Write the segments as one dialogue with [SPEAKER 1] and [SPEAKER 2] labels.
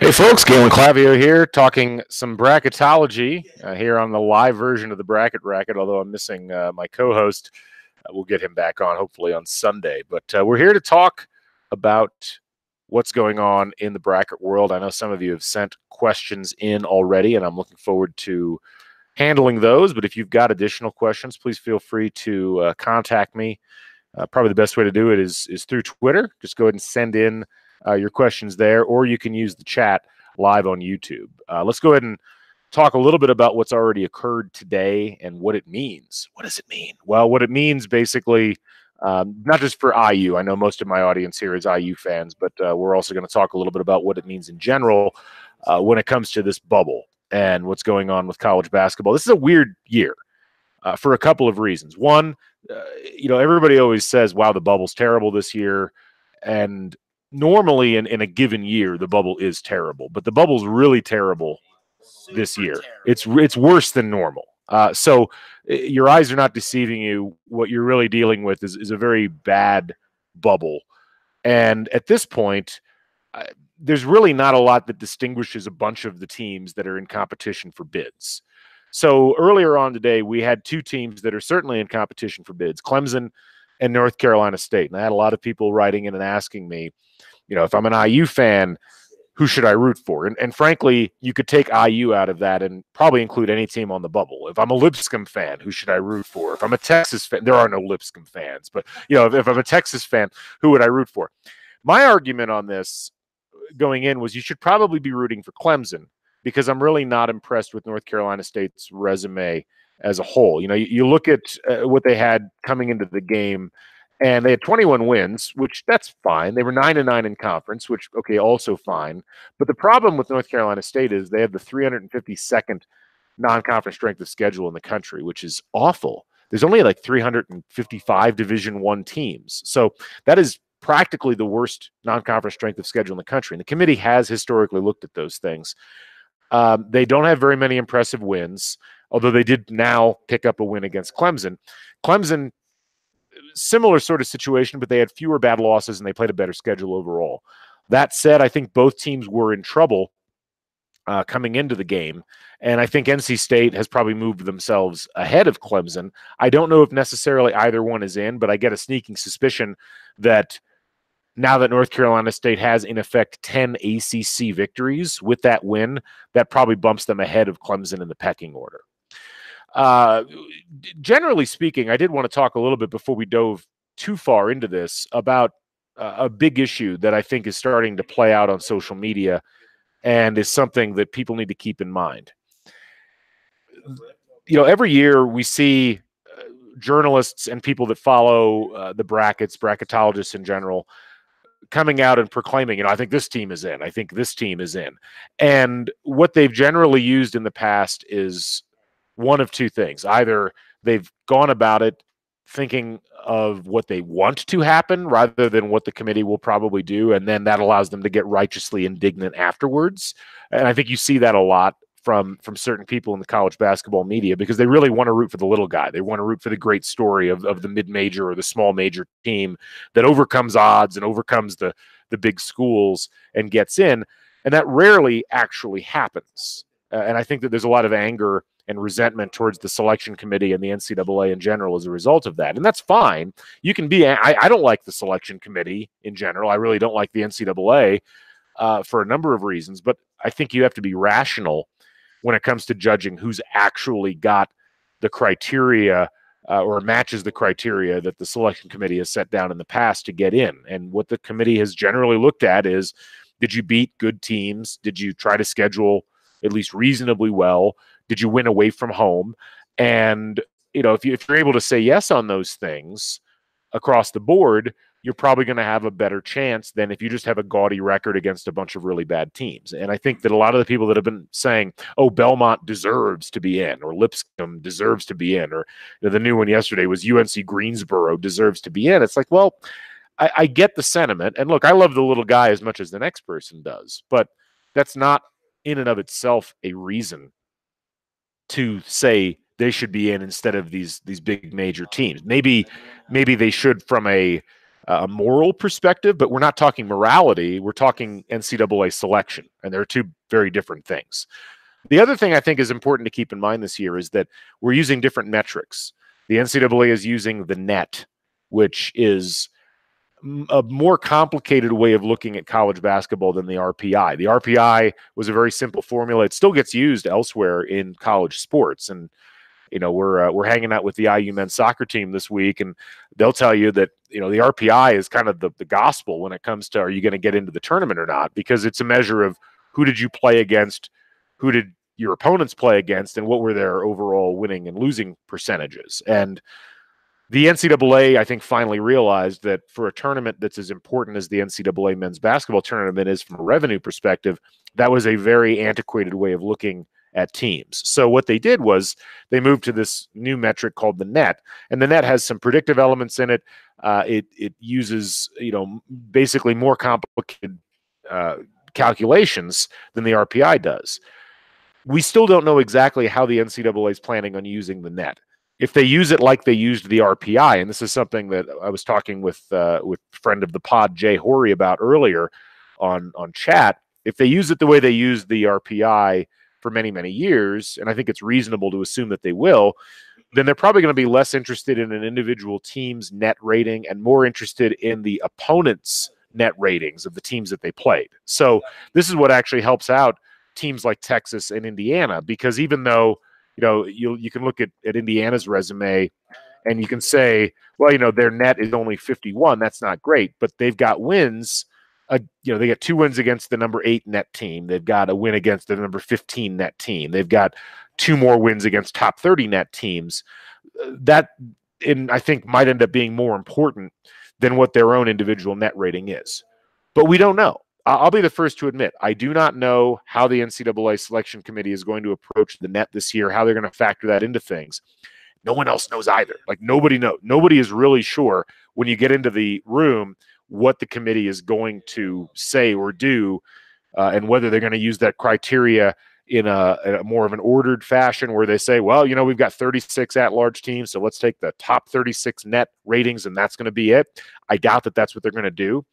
[SPEAKER 1] Hey folks, Galen Clavio here, talking some bracketology here on the live version of the Racket, although I'm missing my co-host. We'll get him back on hopefully on Sunday. But we're here to talk about what's going on in the bracket world. I know some of you have sent questions in already, and I'm looking forward to handling those. But if you've got additional questions, please feel free to contact me. Probably the best way to do it is through Twitter. Just go ahead and send in your questions there, or you can use the chat live on YouTube. Let's go ahead and talk a little bit about what's already occurred today and what it means. What does it mean? Well, what it means basically, not just for IU. I know most of my audience here is IU fans, but we're also going to talk a little bit about what it means in general when it comes to this bubble and what's going on with college basketball. This is a weird year for a couple of reasons. One, everybody always says, wow, the bubble's terrible this year. And normally in a given year, the bubble is terrible, but the bubble's really terrible this year. It's worse than normal. So your eyes are not deceiving you. What you're really dealing with is a very bad bubble. And at this point, there's really not a lot that distinguishes a bunch of the teams that are in competition for bids. So earlier on today, we had two teams that are certainly in competition for bids, Clemson and North Carolina State. And I had a lot of people writing in and asking me, if I'm an IU fan, who should I root for? And frankly, you could take IU out of that and probably include any team on the bubble. If I'm a Lipscomb fan, who should I root for? If I'm a Texas fan, there are no Lipscomb fans, but if I'm a Texas fan, who would I root for? My argument on this going in was you should probably be rooting for Clemson, because I'm really not impressed with North Carolina State's resume as a whole. You look at what they had coming into the game, and they had 21 wins, which that's fine. They were 9-9 in conference, which, okay, also fine. But the problem with North Carolina State is they have the 352nd non-conference strength of schedule in the country, which is awful. There's only like 355 Division I teams. So that is practically the worst non-conference strength of schedule in the country. And the committee has historically looked at those things. They don't have very many impressive wins, although they did now pick up a win against Clemson. Clemson, similar sort of situation, but they had fewer bad losses and they played a better schedule overall. That said, I think both teams were in trouble coming into the game, and I think NC State has probably moved themselves ahead of Clemson. I don't know if necessarily either one is in, but I get a sneaking suspicion that now that North Carolina State has, in effect, 10 ACC victories with that win, that probably bumps them ahead of Clemson in the pecking order. Generally speaking, I did want to talk a little bit before we dove too far into this about a big issue that I think is starting to play out on social media and is something that people need to keep in mind. Every year we see journalists and people that follow the bracketologists in general, coming out and proclaiming, I think this team is in. I think this team is in. And what they've generally used in the past is one of two things. Either they've gone about it thinking of what they want to happen rather than what the committee will probably do, and then that allows them to get righteously indignant afterwards. And I think you see that a lot from certain people in the college basketball media, because they really want to root for the little guy. They want to root for the great story of the mid-major or the small major team that overcomes odds and overcomes the big schools and gets in. And that rarely actually happens. And I think that there's a lot of anger and resentment towards the selection committee and the NCAA in general as a result of that. And that's fine. You can be, I don't like the selection committee in general. I really don't like the NCAA for a number of reasons, but I think you have to be rational when it comes to judging who's actually got the criteria or matches the criteria that the selection committee has set down in the past to get in. And what the committee has generally looked at is, did you beat good teams? Did you try to schedule at least reasonably well? Did you win away from home? And, if you're able to say yes on those things across the board, you're probably going to have a better chance than if you just have a gaudy record against a bunch of really bad teams. And I think that a lot of the people that have been saying, oh, Belmont deserves to be in, or Lipscomb deserves to be in, or the new one yesterday was UNC Greensboro deserves to be in. It's like, well, I get the sentiment. And look, I love the little guy as much as the next person does, but that's not in and of itself a reason to say they should be in instead of these big major teams. Maybe they should from a a moral perspective, but we're not talking morality. We're talking NCAA selection, and they're two very different things. The other thing I think is important to keep in mind this year is that we're using different metrics. The NCAA is using the net, which is a more complicated way of looking at college basketball than the RPI. The RPI was a very simple formula. It still gets used elsewhere in college sports, and we're hanging out with the IU men's soccer team this week, and they'll tell you that the RPI is kind of the gospel when it comes to, are you going to get into the tournament or not, because it's a measure of who did you play against, who did your opponents play against, and what were their overall winning and losing percentages. And the NCAA, I think, finally realized that for a tournament that's as important as the NCAA men's basketball tournament is from a revenue perspective, that was a very antiquated way of looking at teams. So what they did was they moved to this new metric called the net, and the net has some predictive elements in it. It uses basically more complicated calculations than the RPI does. We still don't know exactly how the NCAA is planning on using the net. If they use it like they used the RPI, and this is something that I was talking with friend of the pod Jay Horry about earlier on chat, if they use it the way they used the RPI for many, many years, and I think it's reasonable to assume that they will, then they're probably going to be less interested in an individual team's net rating and more interested in the opponent's net ratings of the teams that they played. So this is what actually helps out teams like Texas and Indiana, because even though you can look at Indiana's resume and you can say, well, their net is only 51. That's not great, but they've got wins. They got 2 wins against the number 8 net team. They've got a win against the number 15 net team. They've got 2 more wins against top 30 net teams. That, I think, might end up being more important than what their own individual net rating is. But we don't know. I'll be the first to admit, I do not know how the NCAA selection committee is going to approach the net this year, how they're going to factor that into things. No one else knows either. Like, nobody knows. Nobody is really sure when you get into the room what the committee is going to say or do, and whether they're going to use that criteria in a more of an ordered fashion where they say, well, we've got 36 at-large teams, so let's take the top 36 net ratings, and that's going to be it. I doubt that that's what they're going to do.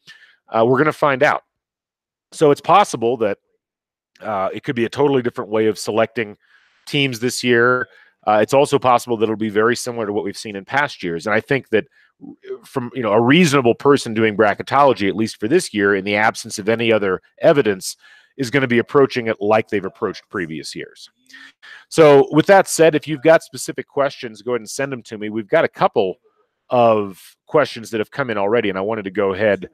[SPEAKER 1] We're going to find out. So it's possible that it could be a totally different way of selecting teams this year. It's also possible that it'll be very similar to what we've seen in past years. And I think that from a reasonable person doing bracketology, at least for this year, in the absence of any other evidence, is going to be approaching it like they've approached previous years. So with that said, if you've got specific questions, go ahead and send them to me. We've got a couple of questions that have come in already, and I wanted to go ahead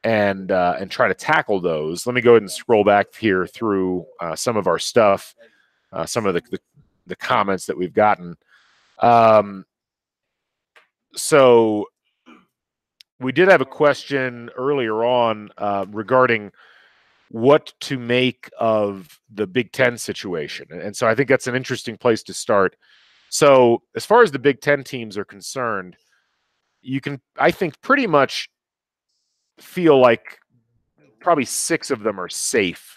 [SPEAKER 1] and try to tackle those. Let me go ahead and scroll back here through some of our stuff, some of the comments that we've gotten. So we did have a question earlier on regarding what to make of the Big Ten situation. And so I think that's an interesting place to start. So as far as the Big Ten teams are concerned, you can, I think, pretty much feel like probably 6 of them are safe.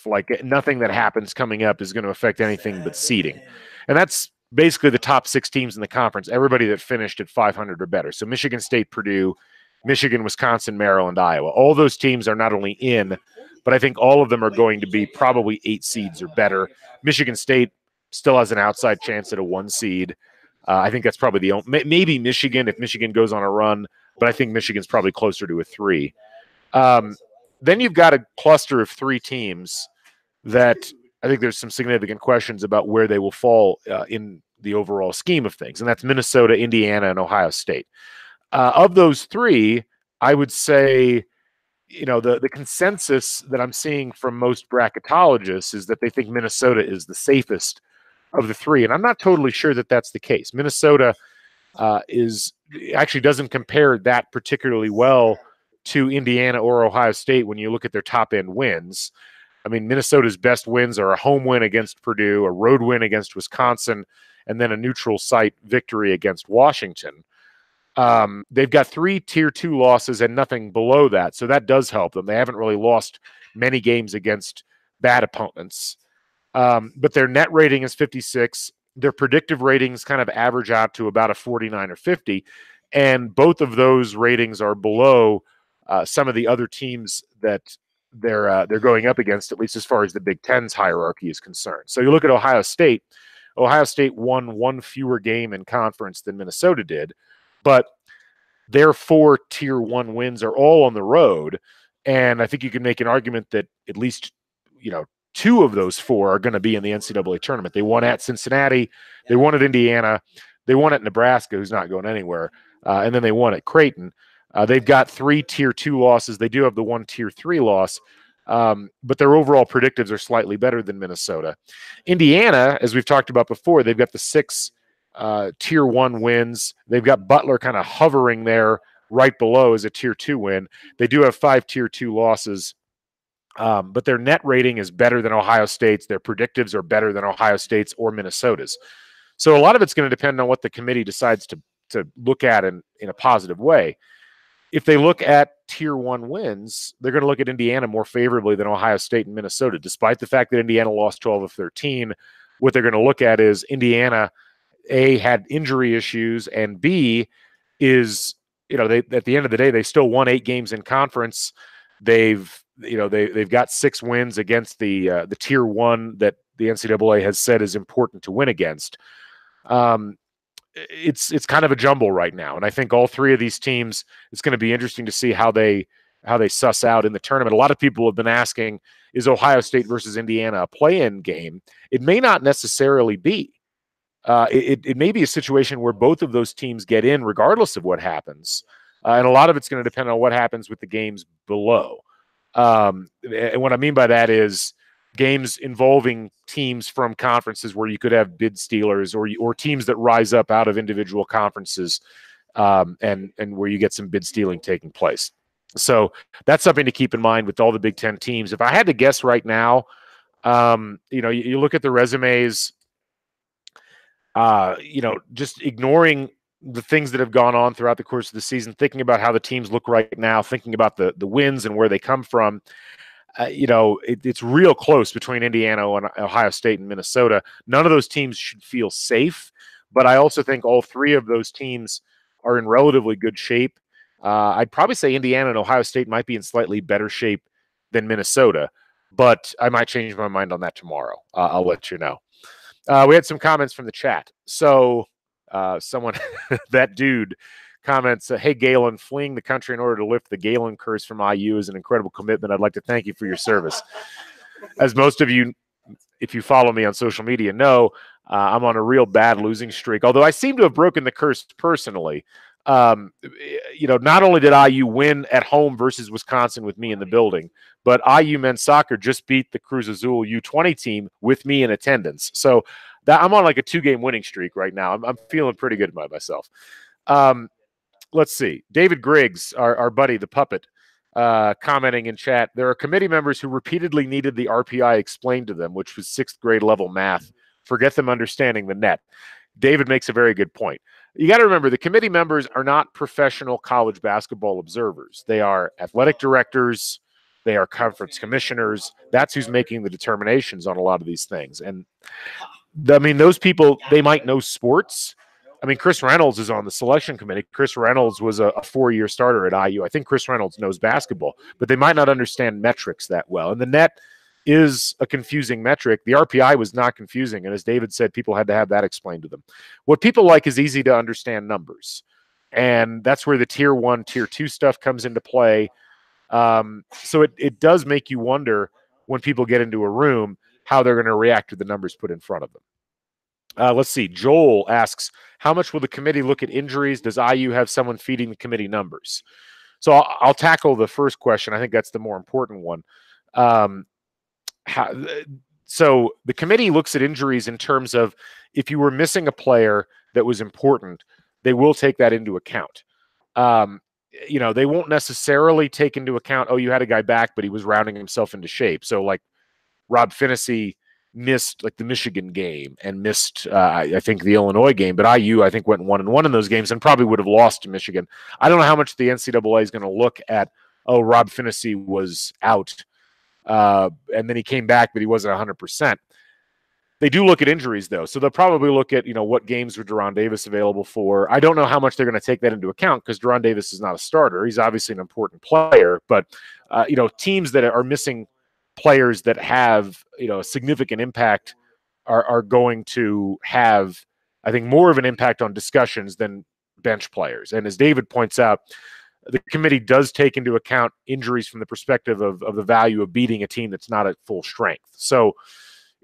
[SPEAKER 1] Like, nothing that happens coming up is going to affect anything but seeding. And that's basically the top 6 teams in the conference, everybody that finished at 500 or better. So Michigan State, Purdue, Michigan, Wisconsin, Maryland, Iowa. All those teams are not only in, but I think all of them are going to be probably 8 seeds or better. Michigan State still has an outside chance at a 1 seed. I think that's probably the only, maybe Michigan if Michigan goes on a run, but I think Michigan's probably closer to a 3. Then you've got a cluster of 3 teams that I think there's some significant questions about where they will fall in the overall scheme of things, and that's Minnesota, Indiana, and Ohio State. Of those 3, I would say, the consensus that I'm seeing from most bracketologists is that they think Minnesota is the safest of the 3, and I'm not totally sure that that's the case. Minnesota actually doesn't compare that particularly well to Indiana or Ohio State when you look at their top-end wins. I mean, Minnesota's best wins are a home win against Purdue, a road win against Wisconsin, and then a neutral site victory against Washington. They've got 3 Tier 2 losses and nothing below that, so that does help them. They haven't really lost many games against bad opponents. But their net rating is 56. Their predictive ratings kind of average out to about a 49 or 50. And both of those ratings are below some of the other teams that they're going up against, at least as far as the Big Ten's hierarchy is concerned. So you look at Ohio State. Ohio State won one fewer game in conference than Minnesota did, but their 4 tier 1 wins are all on the road. And I think you can make an argument that at least, 2 of those 4 are going to be in the NCAA tournament. They won at Cincinnati, they won at Indiana, they won at Nebraska, who's not going anywhere, and then they won at Creighton. They've got 3 tier 2 losses. They do have the 1 tier 3 loss, but their overall predictives are slightly better than Minnesota. Indiana, as we've talked about before, they've got the 6 tier 1 wins. They've got Butler kind of hovering there right below as a tier 2 win. They do have 5 tier 2 losses, but their net rating is better than Ohio State's. Their predictives are better than Ohio State's or Minnesota's. So a lot of it's going to depend on what the committee decides to look at in a positive way. If they look at tier 1 wins, they're going to look at Indiana more favorably than Ohio State and Minnesota, despite the fact that Indiana lost 12 of 13. What they're going to look at is Indiana, A, had injury issues, and B, is, they at the end of the day, they still won 8 games in conference. They've got 6 wins against the tier 1 that the NCAA has said is important to win against. It's kind of a jumble right now, and I think all 3 of these teams, it's going to be interesting to see how they suss out in the tournament. A lot of people have been asking, is Ohio State versus Indiana a play-in game? It may not necessarily be. It may be a situation where both of those teams get in regardless of what happens, and a lot of it's going to depend on what happens with the games below. And what I mean by that is games involving teams from conferences where you could have bid stealers or teams that rise up out of individual conferences, and where you get some bid stealing taking place. So that's something to keep in mind with all the Big Ten teams. If I had to guess right now, you look at the resumes, just ignoring the things that have gone on throughout the course of the season, thinking about how the teams look right now, thinking about the wins and where they come from. It's real close between Indiana and Ohio State and Minnesota. None of those teams should feel safe, but I also think all 3 of those teams are in relatively good shape. I'd probably say Indiana and Ohio State might be in slightly better shape than Minnesota, but I might change my mind on that tomorrow. I'll let you know. We had some comments from the chat. So someone, that dude, comments, hey, Galen, fleeing the country in order to lift the Galen curse from IU is an incredible commitment. I'd like to thank you for your service. As most of you, if you follow me on social media, know, I'm on a real bad losing streak, although I seem to have broken the curse personally. Not only did IU win at home versus Wisconsin with me in the building, but IU men's soccer just beat the Cruz Azul U20 team with me in attendance. So I'm on like a 2-game winning streak right now. I'm feeling pretty good about myself. Let's see. David Griggs, our buddy, the puppet, commenting in chat, there are committee members who repeatedly needed the RPI explained to them, which was 6th grade level math. Forget them understanding the net. David makes a very good point. You got to remember, the committee members are not professional college basketball observers. They are athletic directors. They are conference commissioners. That's who's making the determinations on a lot of these things. And those people, they might know sports. Chris Reynolds is on the selection committee. Chris Reynolds was a 4-year starter at IU. I think Chris Reynolds knows basketball, but they might not understand metrics that well. And the net is a confusing metric. The RPI was not confusing. And as David said, people had to have that explained to them. What people like is easy to understand numbers. And that's where the tier 1, tier 2 stuff comes into play. So it does make you wonder when people get into a room how they're going to react to the numbers put in front of them. Let's see. Joel asks, how much will the committee look at injuries? Does IU have someone feeding the committee numbers? So I'll tackle the first question. I think that's the more important one. So the committee looks at injuries in terms of if you were missing a player that was important, they will take that into account. They won't necessarily take into account, you had a guy back, but he was rounding himself into shape. So like Rob Finney missed like the Michigan game and missed, I think, the Illinois game, but IU, I think, went 1-1 in those games and probably would have lost to Michigan. I don't know how much the NCAA is going to look at, Rob Finney was out, and then he came back, but he wasn't 100%. They do look at injuries, though. So they'll probably look at, what games were Deron Davis available for. I don't know how much they're going to take that into account because Deron Davis is not a starter. He's obviously an important player. But, teams that are missing players that have, a significant impact are going to have, I think, more of an impact on discussions than bench players. And as David points out, the committee does take into account injuries from the perspective of the value of beating a team that's not at full strength. So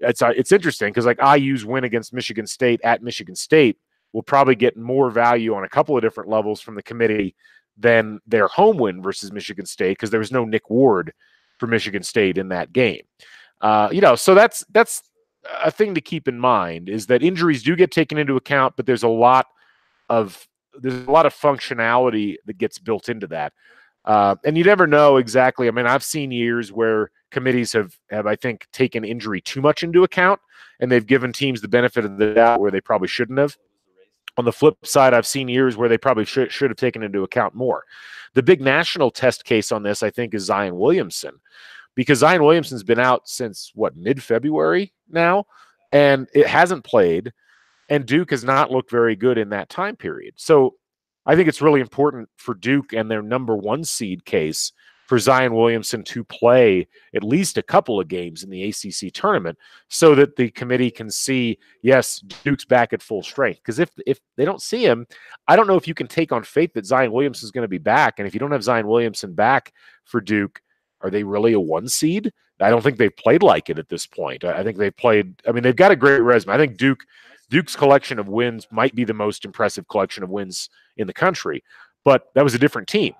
[SPEAKER 1] it's interesting because like IU's win against Michigan State at Michigan State will probably get more value on a couple of different levels from the committee than their home win versus Michigan State because there was no Nick Ward for Michigan State in that game. So that's a thing to keep in mind is that injuries do get taken into account, but there's a lot of functionality that gets built into that. And you never know exactly. I mean, I've seen years where committees have I think, taken injury too much into account, and they've given teams the benefit of the doubt where they probably shouldn't have. On the flip side, I've seen years where they probably should have taken into account more. The big national test case on this, I think, is Zion Williamson, because Zion Williamson's been out since, mid-February now, and it hasn't played, and Duke has not looked very good in that time period. So I think it's really important for Duke and their number 1 seed case for Zion Williamson to play at least a couple of games in the ACC tournament so that the committee can see, yes, Duke's back at full strength. Because if they don't see him, I don't know if you can take on faith that Zion Williamson is going to be back. And if you don't have Zion Williamson back for Duke, are they really a 1 seed? I don't think they've played like it at this point. I think they've got a great resume. I think Duke's collection of wins might be the most impressive collection of wins in the country, but that was a different team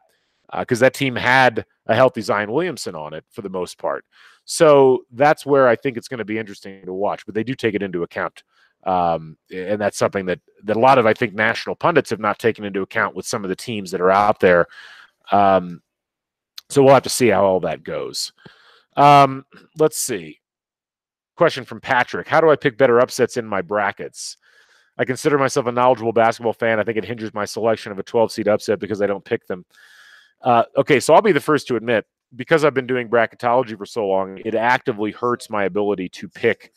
[SPEAKER 1] because that team had a healthy Zion Williamson on it for the most part. So that's where I think it's going to be interesting to watch, but they do take it into account. And that's something that a lot of, I think, national pundits have not taken into account with some of the teams that are out there. So we'll have to see how all that goes. Let's see. Question from Patrick. How do I pick better upsets in my brackets? I consider myself a knowledgeable basketball fan. I think it hinders my selection of a 12-seed upset because I don't pick them. Okay, so I'll be the first to admit, because I've been doing bracketology for so long, it actively hurts my ability to pick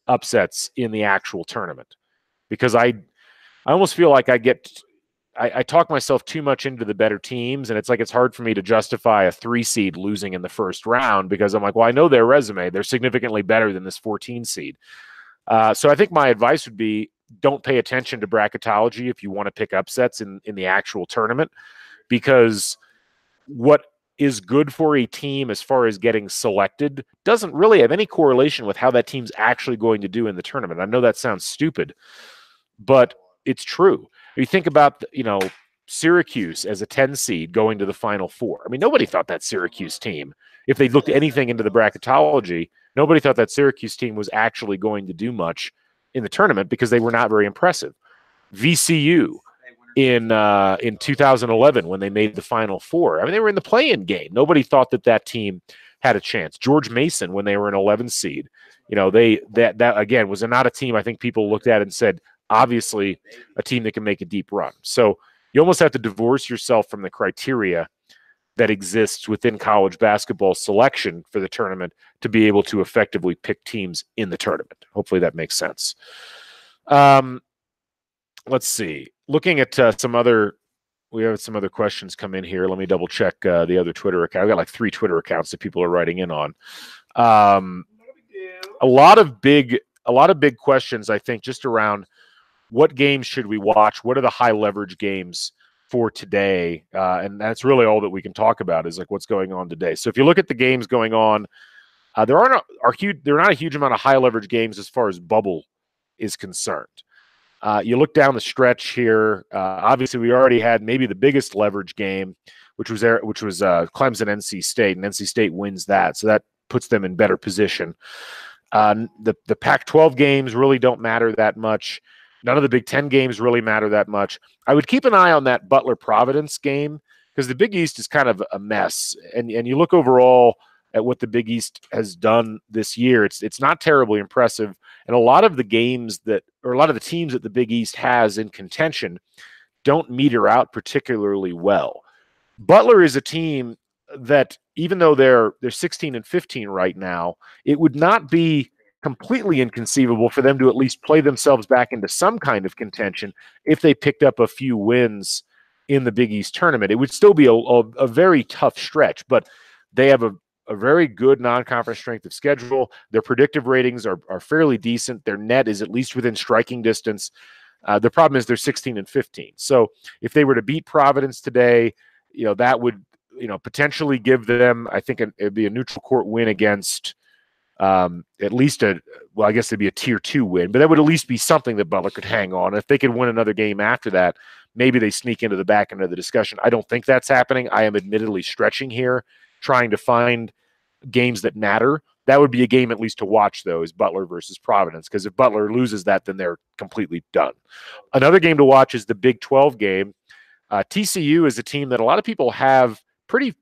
[SPEAKER 1] upsets in the actual tournament because I almost feel like I talk myself too much into the better teams, and it's hard for me to justify a 3-seed losing in the first round because I'm like, well, I know their resume. They're significantly better than this 14-seed. So I think my advice would be don't pay attention to bracketology if you want to pick upsets in the actual tournament, because what is good for a team as far as getting selected doesn't really have any correlation with how that team's actually going to do in the tournament. I know that sounds stupid, but it's true. You think about, Syracuse as a 10 seed going to the Final Four. I mean, nobody thought that Syracuse team, if they looked anything into the bracketology, nobody thought that Syracuse team was actually going to do much in the tournament because they were not very impressive. VCU in 2011 when they made the Final Four. I mean, they were in the play-in game. Nobody thought that team had a chance. George Mason when they were an 11 seed. That again was not a team I think people looked at and said, obviously a team that can make a deep run. So you almost have to divorce yourself from the criteria that exists within college basketball selection for the tournament to be able to effectively pick teams in the tournament. Hopefully that makes sense. Let's see. Looking at we have some other questions come in here. Let me double check the other Twitter account. I've got like 3 Twitter accounts that people are writing in on. A lot of big questions, I think, just around what games should we watch? What are the high leverage games for today? And that's really all that we can talk about is like what's going on today. So if you look at the games going on, there are not a huge amount of high leverage games as far as bubble is concerned. You look down the stretch here. Obviously, we already had maybe the biggest leverage game, which was Clemson NC State, and NC State wins that, so that puts them in better position. The Pac-12 games really don't matter that much. None of the Big Ten games really matter that much. I would keep an eye on that Butler-Providence game because the Big East is kind of a mess. And you look overall at what the Big East has done this year, it's not terribly impressive. And a lot of the teams that the Big East has in contention don't meter out particularly well. Butler is a team that, even though they're 16 and 15 right now, it would not be completely inconceivable for them to at least play themselves back into some kind of contention if they picked up a few wins in the Big East tournament. It would still be a very tough stretch, but they have a very good non-conference strength of schedule. Their predictive ratings are fairly decent. Their net is at least within striking distance. The problem is they're 16 and 15. So if they were to beat Providence today, that would, potentially give them, I think it'd be a neutral court win against at least I guess it'd be a tier 2 win, but that would at least be something that Butler could hang on. If they could win another game after that, maybe they sneak into the back end of the discussion. I don't think that's happening. I am admittedly stretching here, trying to find games that matter. That would be a game at least to watch, though, is Butler versus Providence, because if Butler loses that, then they're completely done. Another game to watch is the Big 12 game. TCU is a team that a lot of people have pretty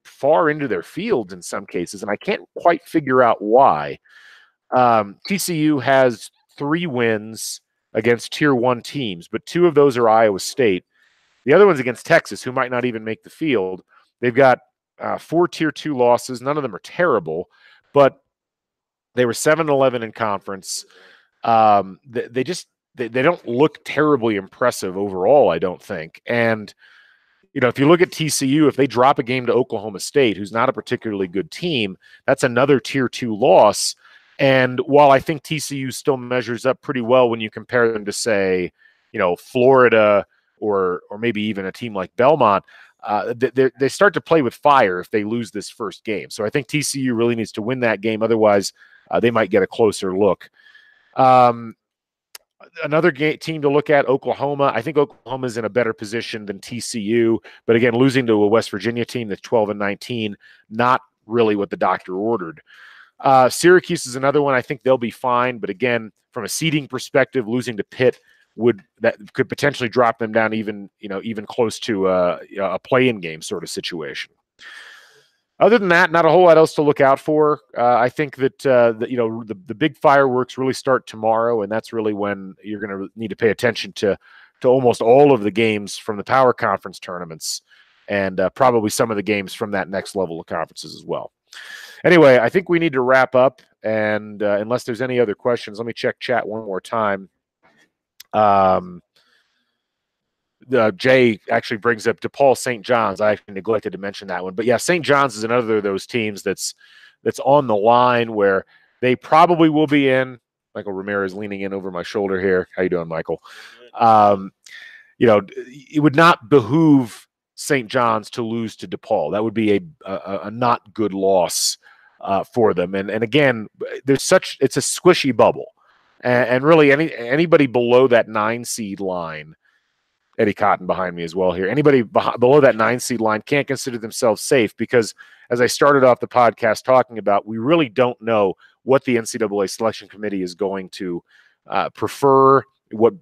[SPEAKER 1] far into their fields in some cases, and I can't quite figure out why. TCU has 3 wins against tier 1 teams, but 2 of those are Iowa State. The other one's against Texas, who might not even make the field. They've got 4 tier 2 losses. None of them are terrible, but they were 7-11 in conference. They don't look terribly impressive overall, I don't think. And if you look at TCU, if they drop a game to Oklahoma State, who's not a particularly good team, that's another tier 2 loss. And while I think TCU still measures up pretty well when you compare them to, say, Florida or maybe even a team like Belmont, they start to play with fire if they lose this first game. So I think TCU really needs to win that game. Otherwise, they might get a closer look. Another team to look at, Oklahoma. I think Oklahoma is in a better position than TCU, but again, losing to a West Virginia team that's 12 and 19, not really what the doctor ordered. Syracuse is another one. I think they'll be fine, but again, from a seeding perspective, losing to Pitt could potentially drop them down even close to a play-in game sort of situation. Other than that, not a whole lot else to look out for. I think that the big fireworks really start tomorrow, and that's really when you're going to need to pay attention to almost all of the games from the Power Conference tournaments, and probably some of the games from that next level of conferences as well. Anyway, I think we need to wrap up, and unless there's any other questions, let me check chat one more time. Jay actually brings up DePaul St. John's. I actually neglected to mention that one. But yeah, St. John's is another of those teams that's on the line where they probably will be in. Michael Ramirez leaning in over my shoulder here. How you doing, Michael? It would not behoove St. John's to lose to DePaul. That would be a not good loss for them. And again, it's a squishy bubble. And really anybody below that 9 seed line, Eddie Cotton behind me as well here. Anybody below that 9 seed line can't consider themselves safe because, as I started off the podcast talking about, we really don't know what the NCAA selection committee is going to prefer, what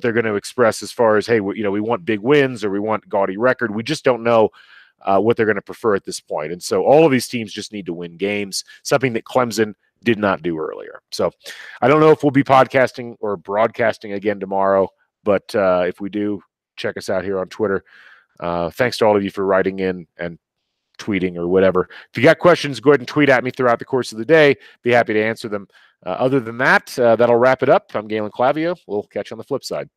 [SPEAKER 1] they're going to express as far as, hey, we want big wins or we want gaudy record. We just don't know what they're going to prefer at this point. And so all of these teams just need to win games, something that Clemson did not do earlier. So I don't know if we'll be podcasting or broadcasting again tomorrow, but if we do, check us out here on Twitter. Thanks to all of you for writing in and tweeting or whatever. If you got questions, go ahead and tweet at me throughout the course of the day. Be happy to answer them. Other than that, that'll wrap it up. I'm Galen Clavio. We'll catch you on the flip side.